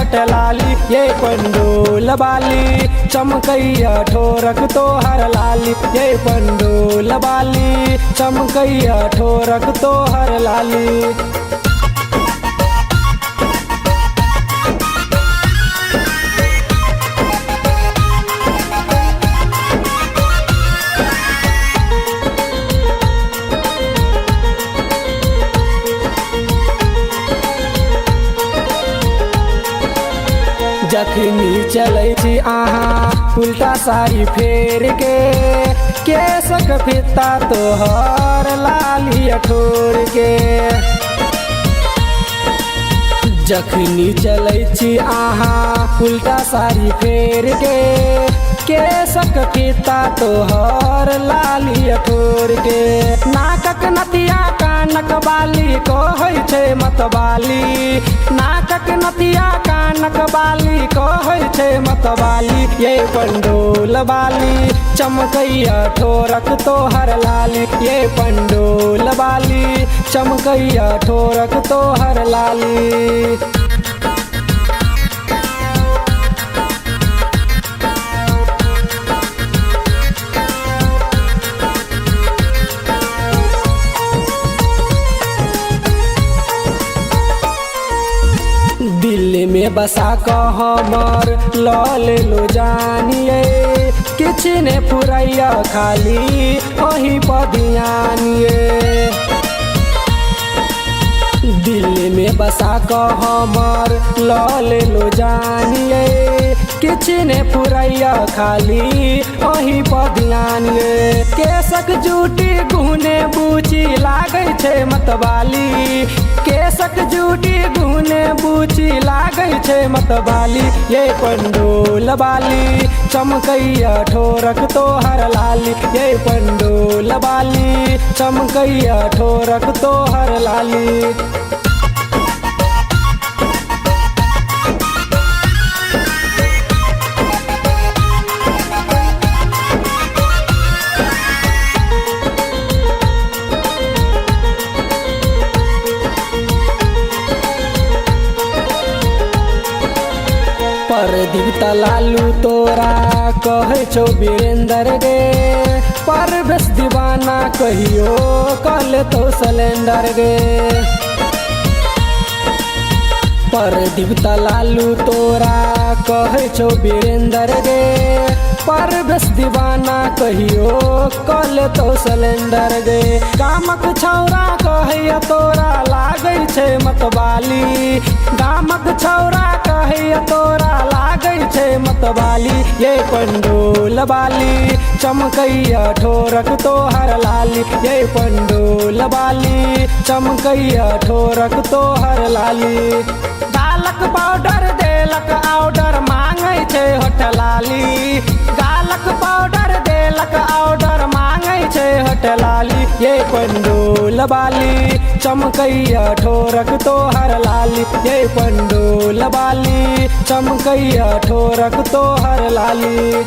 होठ लाली ये पंडोल बाली चमकैया ठोरक तोहर लाली ये पंडोल बाली चमकैया ठोरक तोहर लाली। जखनी चलै छी अहाँ उल्टा साड़ी फेर के केसक फित्ता तोहर लाली ठोर के। जखनी चलै छी अहाँ उल्टा साड़ी फेर के केसक फित्ता तोहर लाली ठोर के। नाकक नतिया कानक बाली कहै छै मतवाली नाकक नतिया कानक बाली कहै छै मतवाली ये पंडोल बाली चमकैया ठोरक तोहर लाली ये पंडोल बाली चमकैया ठोरक तोहर लाली। दिल्ली में बसा कऽ हमर लऽ लेलो जानिए किछ ने फुरैया खाली अहीं पर ध्यानिए। दिल्ली में बसा कऽ हमर लऽ लेलो जानिए किछ ने फुरैया खाली अहीं पर ध्यानिए। केसक जूटी गुहने बूची लागै छै मतवाली केसक जूटी गुहने बूची लागै छै मतवाली ये पंडोल बाली चमकैया ठोरक तोहर लाली ये पंडोल बाली चमकैया ठोरक तोहर लाली। प्रदीप लालू तोरा कहै छौ वीरेंद्र गे परवेश दीवाना कहियो कल तो सिलेंडर गे। प्रदीप लालू तोरा कहै छौ वीरेंद्र गे परवेश दीवाना कहियो कल तो सिलेंडर गे। गामक छौरा कहैया तोरा लागै छै मतवाली गामक छौरा कहैया तोरा लागै छै मतवाली ये पंडोल बाली चमकैया ठोरक तोहर लाली ये पंडोल बाली चमकैया ठोरक तोहर लाली। गालक पाउडर देलक ऑर्डर मांगै छै होठ लाली गालक पाउडर देलक ऑर्डर मांगै छै होठ लाली ये पंडोल बाली चमकैया ठोरक तोहर लाली ये पंडोल बाली चमकैया ठोरक तोहर लाली।